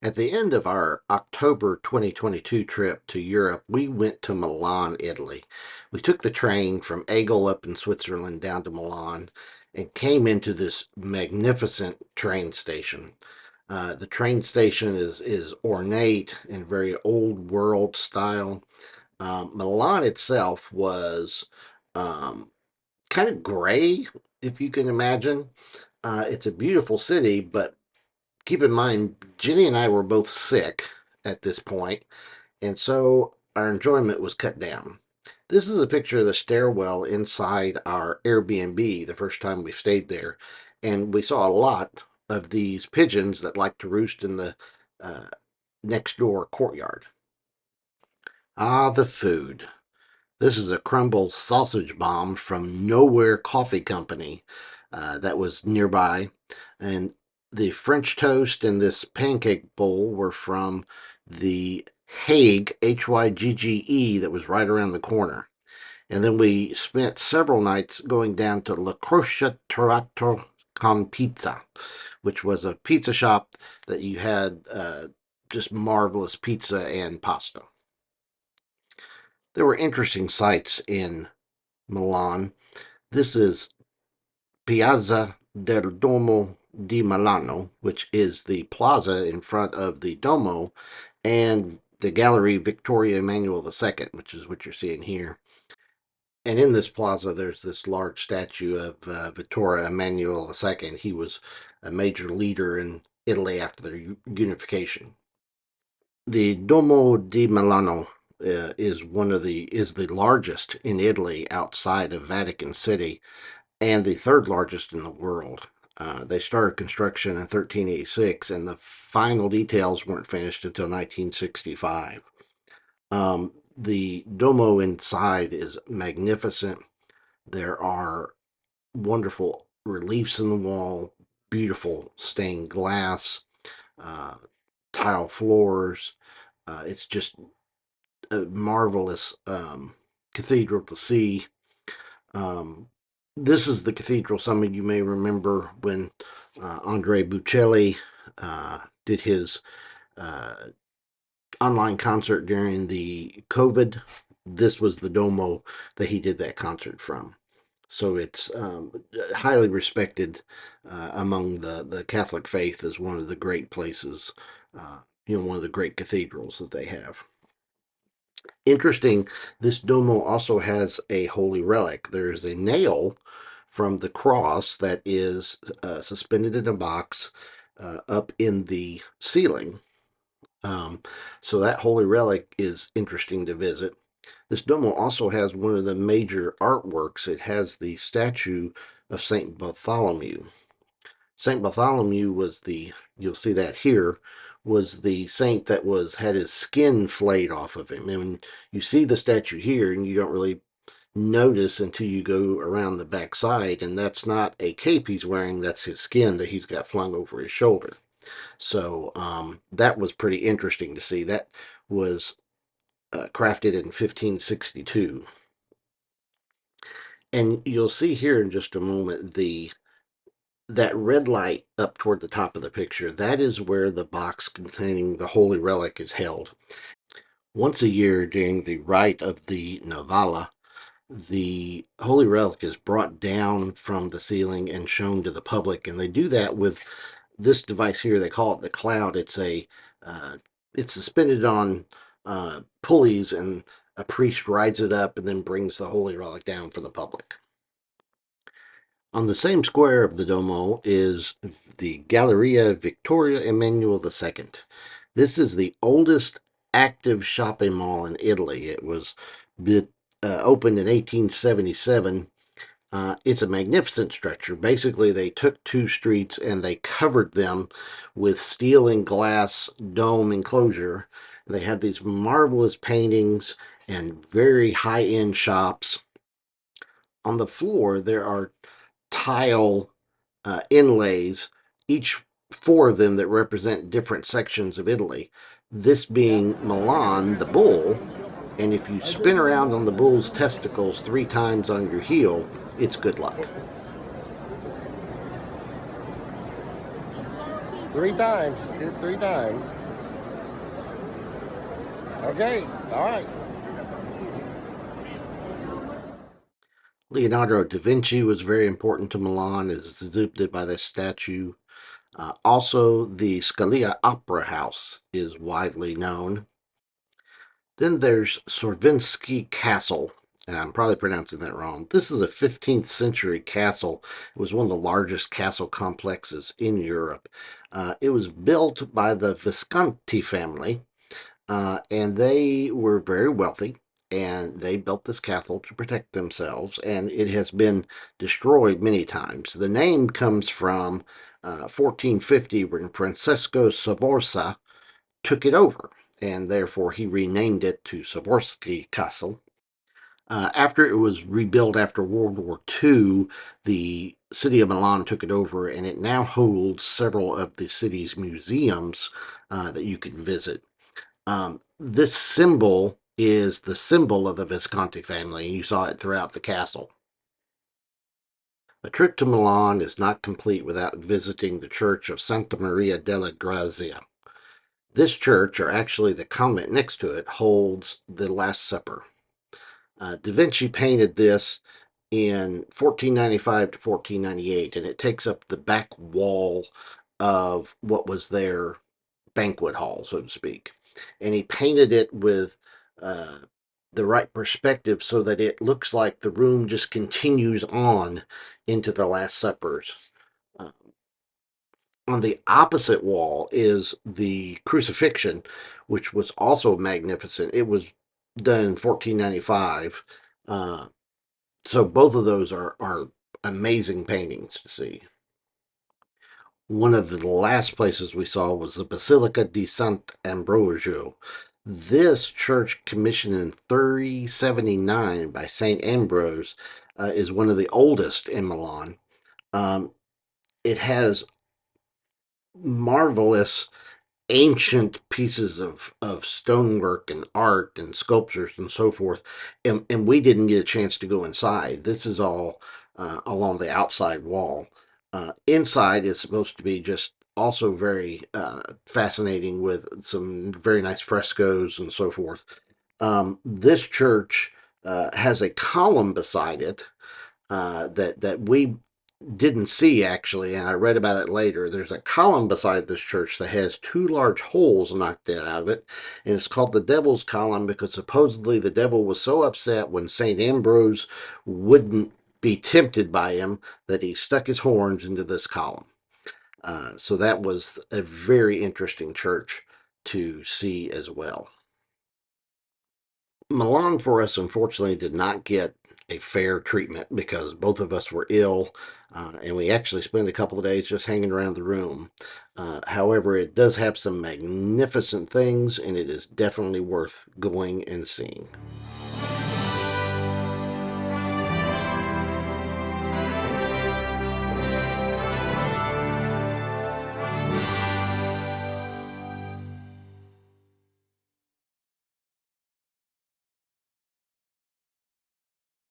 At the end of our October 2022 trip to Europe, we went to Milan, Italy. We took the train from Aigle up in Switzerland down to Milan and came into this magnificent train station. The train station is ornate and very old world style. Milan itself was um, kind of gray, if you can imagine. It's a beautiful city, but keep in mind, Jenny and I were both sick at this point, and so our enjoyment was cut down. This is a picture of the stairwell inside our Airbnb the first time we stayed there, and we saw a lot of these pigeons that like to roost in the uh, next door courtyard. Ah, the food. This is a crumble sausage bomb from Nowhere Coffee Company that was nearby. And the French toast and this pancake bowl were from the Hague, Hygge, that was right around the corner. And then we spent several nights going down to La Croce Torrato con Pizza, which was a pizza shop that you had just marvelous pizza and pasta. There were interesting sights in Milan. This is Piazza del Duomo di Milano, which is the plaza in front of the Duomo, and the Gallery Victoria Emmanuel II, which is what you're seeing here. And in this plaza, there's this large statue of Vittorio Emmanuel II. He was a major leader in Italy after their unification. The Duomo di Milano is the largest in Italy outside of Vatican City and the third largest in the world. They started construction in 1386, and the final details weren't finished until 1965. The Duomo inside is magnificent. There are wonderful reliefs in the wall, beautiful stained glass, uh, tile floors. It's just a marvelous cathedral to see. Um, this is the cathedral some of you may remember when Andre Bocelli did his uh, online concert during the COVID. This was the Duomo that he did that concert from. So it's highly respected among the Catholic faith as one of the great places, one of the great cathedrals that they have. Interesting, this Duomo also has a holy relic. There's a nail from the cross that is suspended in a box up in the ceiling. Um, so that holy relic is interesting to visit. This Duomo also has one of the major artworks. It has the statue of Saint Bartholomew. Saint Bartholomew was you'll see that here, was the saint that had his skin flayed off of him. And you see the statue here, and you don't really notice until you go around the back side, and that's not a cape he's wearing, that's his skin that he's got flung over his shoulder. So that was pretty interesting to see. That was crafted in 1562. And you'll see here in just a moment that red light up toward the top of the picture, that is where the box containing the holy relic is held. Once a year during the rite of the Navala, the holy relic is brought down from the ceiling and shown to the public, and they do that with this device here. They call it the cloud. It's suspended on pulleys, and a priest rides it up and then brings the holy relic down for the public. On the same square of the Duomo is the Galleria Victoria Emmanuel II. This is the oldest active shopping mall in Italy. It was opened in 1877. It's a magnificent structure. Basically, they took two streets and they covered them with steel and glass dome enclosure. They have these marvelous paintings and very high-end shops. On the floor, there are tile inlays, each four of them that represent different sections of Italy. This being Milan, the bull, and if you spin around on the bull's testicles 3 times on your heel, it's good luck. 3 times. Did it 3 times. Okay, all right. Leonardo da Vinci was very important to Milan, as exhibited by this statue. Also, the Scalia Opera House is widely known. Then there's Sorvinsky Castle. I'm probably pronouncing that wrong. This is a 15th century castle. It was one of the largest castle complexes in Europe. It was built by the Visconti family, and they were very wealthy. And they built this castle to protect themselves, and it has been destroyed many times. The name comes from 1450, when Francesco Sforza took it over, and therefore he renamed it to Savorsky Castle. After it was rebuilt after World War II, the city of Milan took it over, and it now holds several of the city's museums that you can visit. This symbol is the symbol of the Visconti family, and you saw it throughout the castle. A trip to Milan is not complete without visiting the Church of Santa Maria della Grazia. This church, or actually the convent next to it, holds the Last Supper. Da Vinci painted this in 1495 to 1498, and it takes up the back wall of what was their banquet hall, so to speak. And he painted it with uh, the right perspective so that it looks like the room just continues on into the Last Suppers. Uh, on the opposite wall is the crucifixion, which was also magnificent. It was done in 1495. So both of those are amazing paintings to see. One of the last places we saw was the Basilica di Sant'Ambrogio. This church, commissioned in 379 by St. Ambrose, is one of the oldest in Milan. It has marvelous ancient pieces of stonework and art and sculptures and so forth, and we didn't get a chance to go inside. This is all along the outside wall. Inside is supposed to be just also very fascinating, with some very nice frescoes and so forth. This church has a column beside it that we didn't see, actually, and I read about it later. There's a column beside this church that has two large holes knocked out of it, and it's called the Devil's Column because supposedly the devil was so upset when St. Ambrose wouldn't be tempted by him that he stuck his horns into this column. So that was a very interesting church to see as well. Milan for us, unfortunately, did not get a fair treatment because both of us were ill, and we actually spent a couple of days just hanging around the room. However, it does have some magnificent things, and it is definitely worth going and seeing.